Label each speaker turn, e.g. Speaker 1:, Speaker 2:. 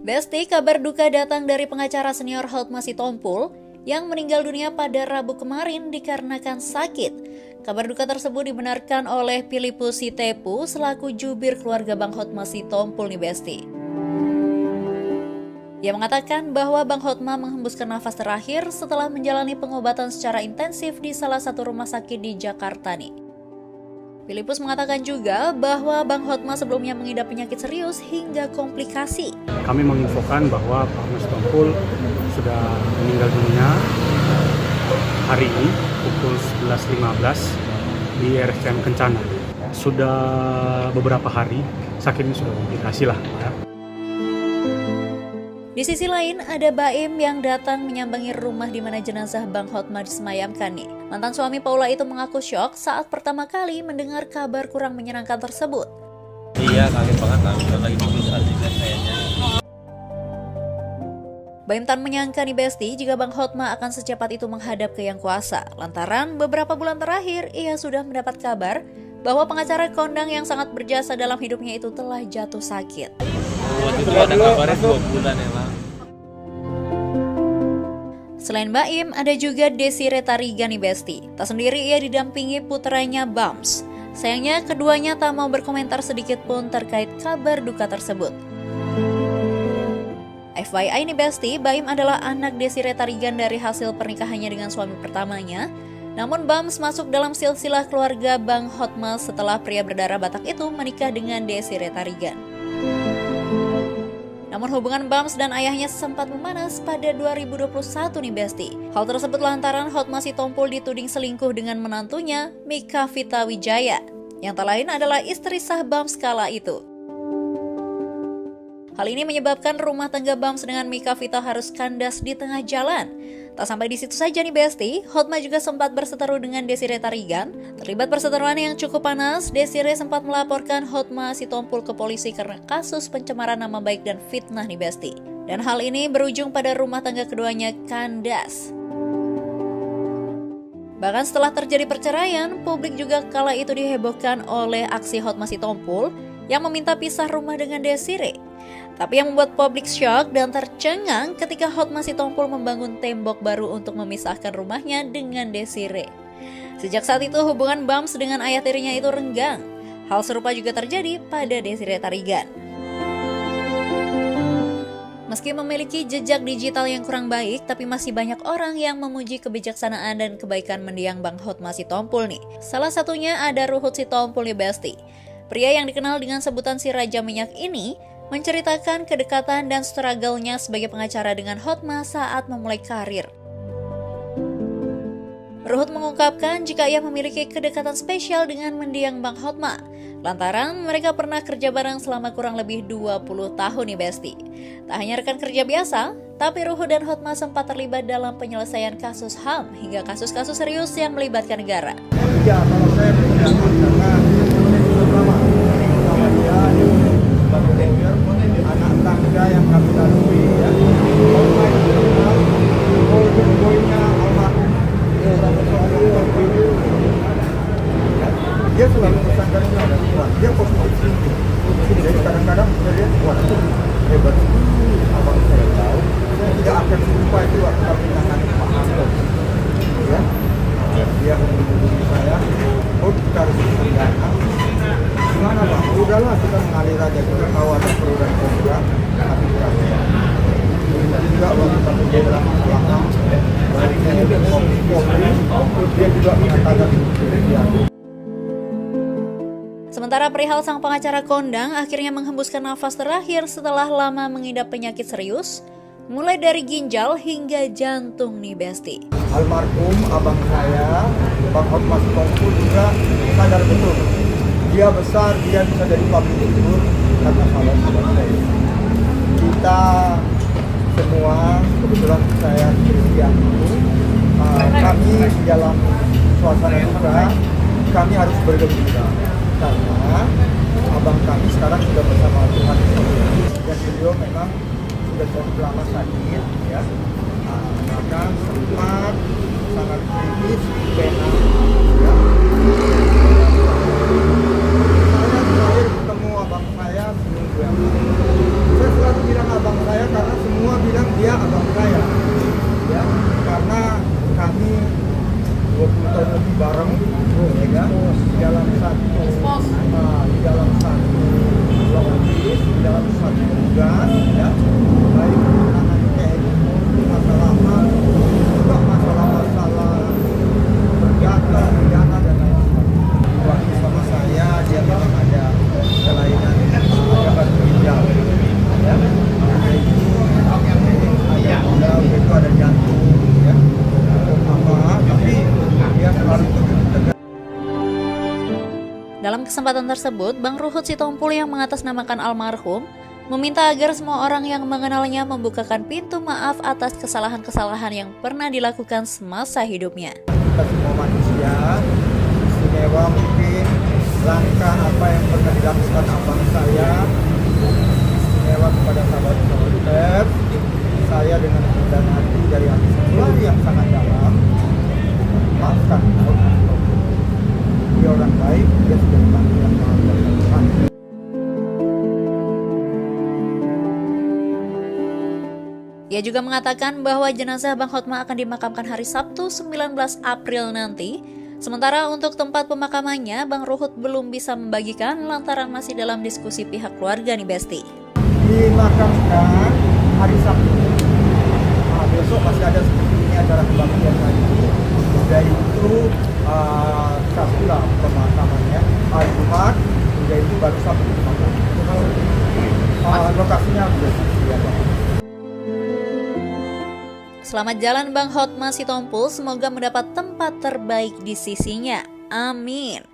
Speaker 1: Besti, kabar duka datang dari pengacara senior Hotma Sitompul yang meninggal dunia pada Rabu kemarin dikarenakan sakit. Kabar duka tersebut dibenarkan oleh Filipus Sitepu selaku jubir keluarga Bang Hotma Sitompul nih Besti. Ia mengatakan bahwa Bang Hotma menghembuskan nafas terakhir setelah menjalani pengobatan secara intensif di salah satu rumah sakit di Jakarta nih. Filipus mengatakan juga bahwa Bang Hotma sebelumnya mengidap penyakit serius hingga komplikasi.
Speaker 2: Kami menginfokan bahwa Pak Hotma Sitompul sudah meninggal dunia hari ini pukul 11.15 di RSCM Kencana. Sudah beberapa hari sakitnya sudah komplikasi lah.
Speaker 1: Di sisi lain, ada Baim yang datang menyambangi rumah di mana jenazah Bang Hotma disemayamkan nih. Mantan suami Paula itu mengaku syok saat pertama kali mendengar kabar kurang menyenangkan tersebut.
Speaker 3: Iya, kaget banget lagi nunggu saat juga kayaknya.
Speaker 1: Baim tak menyangka nih Besti jika Bang Hotma akan secepat itu menghadap ke Yang Kuasa. Lantaran beberapa bulan terakhir ia sudah mendapat kabar bahwa pengacara kondang yang sangat berjasa dalam hidupnya itu telah jatuh sakit.
Speaker 3: Waktu itu ada kabarnya 2 bulan emang.
Speaker 1: Selain Baim, ada juga Desire Tarigan nih Besti. Tak sendiri ia didampingi putranya Bams. Sayangnya keduanya tak mau berkomentar sedikit pun terkait kabar duka tersebut. FYI nih Besti, Baim adalah anak Desire Tarigan dari hasil pernikahannya dengan suami pertamanya. Namun Bams masuk dalam silsilah keluarga Bang Hotma setelah pria berdarah Batak itu menikah dengan Desire Tarigan. Namun hubungan Bams dan ayahnya sempat memanas pada 2021 nih Besti. Hal tersebut lantaran Hotma Sitompul dituding selingkuh dengan menantunya, Mika Vita Wijaya, yang tak lain adalah istri sah Bams kala itu. Hal ini menyebabkan rumah tangga Bams dengan Mika Vita harus kandas di tengah jalan. Tak sampai di situ saja nih Besti, Hotma juga sempat berseteru dengan Desire Tarigan. Terlibat perseteruan yang cukup panas, Desire sempat melaporkan Hotma Sitompul ke polisi karena kasus pencemaran nama baik dan fitnah nih Besti. Dan hal ini berujung pada rumah tangga keduanya kandas. Bahkan setelah terjadi perceraian, publik juga kala itu dihebohkan oleh aksi Hotma Sitompul yang meminta pisah rumah dengan Desire. Tapi yang membuat publik syok dan tercengang ketika Hotma Sitompul membangun tembok baru untuk memisahkan rumahnya dengan Desire. Sejak saat itu hubungan Bams dengan ayah tirinya itu renggang. Hal serupa juga terjadi pada Desire Tarigan. Meski memiliki jejak digital yang kurang baik, tapi masih banyak orang yang memuji kebijaksanaan dan kebaikan mendiang Bang Hotma Sitompul nih. Salah satunya ada Ruhut Sitompul nih Besti. Pria yang dikenal dengan sebutan si Raja Minyak ini menceritakan kedekatan dan struggle-nya sebagai pengacara dengan Hotma saat memulai karir. Ruhut mengungkapkan jika ia memiliki kedekatan spesial dengan mendiang Bang Hotma, lantaran mereka pernah kerja bareng selama kurang lebih 20 tahun nih Besti. Tak hanya rekan kerja biasa, tapi Ruhut dan Hotma sempat terlibat dalam penyelesaian kasus HAM hingga kasus-kasus serius yang melibatkan negara.
Speaker 4: Ya, kalau saya berpendapat karena pertama dia anak tangga yang kami lalui ya. Golden boy-nya almarhum dia selalu pesankannya ada kuat, dia positif thinking. Jadi kadang-kadang saya lihat wah itu hebat. Abang saya tahu saya tidak akan lupa itu waktu kami menangani Pak Harto ya. Dia menghubungi saya, oh kita harus bersandana. Gimana Bang? Udahlah kita mengalir aja, kita tahu ada pro dan kontra, tapi berapa. Juga waktu kami beberapa belakang, ini dia kopi, dia juga mengatakan dia.
Speaker 1: Sementara perihal sang pengacara kondang akhirnya menghembuskan nafas terakhir setelah lama mengidap penyakit serius, mulai dari ginjal hingga jantung nih Besti.
Speaker 4: Almarhum abang saya, Bang Hotma Sitompul juga sadar betul. Dia besar, dia bisa jadi public figure karena sahabat saya. Kita semua, kebetulan saya Christian ini, kami di dalam suasana duka, kami harus bergembira karena abang kami sekarang sudah bersama Tuhan. Dan beliau memang sudah cukup lama sakit, ya. Maka sempat sangat kritis, pena, ya. Saya terakhir ketemu abang saya seminggu yang lalu. Saya selalu bilang abang saya
Speaker 1: kesempatan tersebut, Bang Ruhut Sitompul yang mengatasnamakan almarhum meminta agar semua orang yang mengenalnya membukakan pintu maaf atas kesalahan-kesalahan yang pernah dilakukan semasa hidupnya.
Speaker 4: Kita semua manusia, istimewa mungkin langkah apa yang pernah dilakukan abang saya, istimewa kepada sahabat-sahabat. Saya dengan rendah hati dari hati sebelah yang sangat dalam, maafkan dia orang baik, dia sudah dipanggil yang maha kuasa Tuhan.
Speaker 1: Ia juga mengatakan bahwa jenazah Bang Hotma akan dimakamkan hari Sabtu 19 April nanti. Sementara untuk tempat pemakamannya, Bang Ruhut belum bisa membagikan lantaran masih dalam diskusi pihak keluarga nih Besti.
Speaker 4: Dimakamkan hari Sabtu. Nah, besok masih ada seperti ini acara kebaktian lagi, yaitu Sabtu lah pemakamannya. Hari Jumat, yaitu baru Sabtu pemakaman. Lokasinya sudah siap.
Speaker 1: Selamat jalan Bang Hotma Sitompul, semoga mendapat tempat terbaik di sisinya. Amin.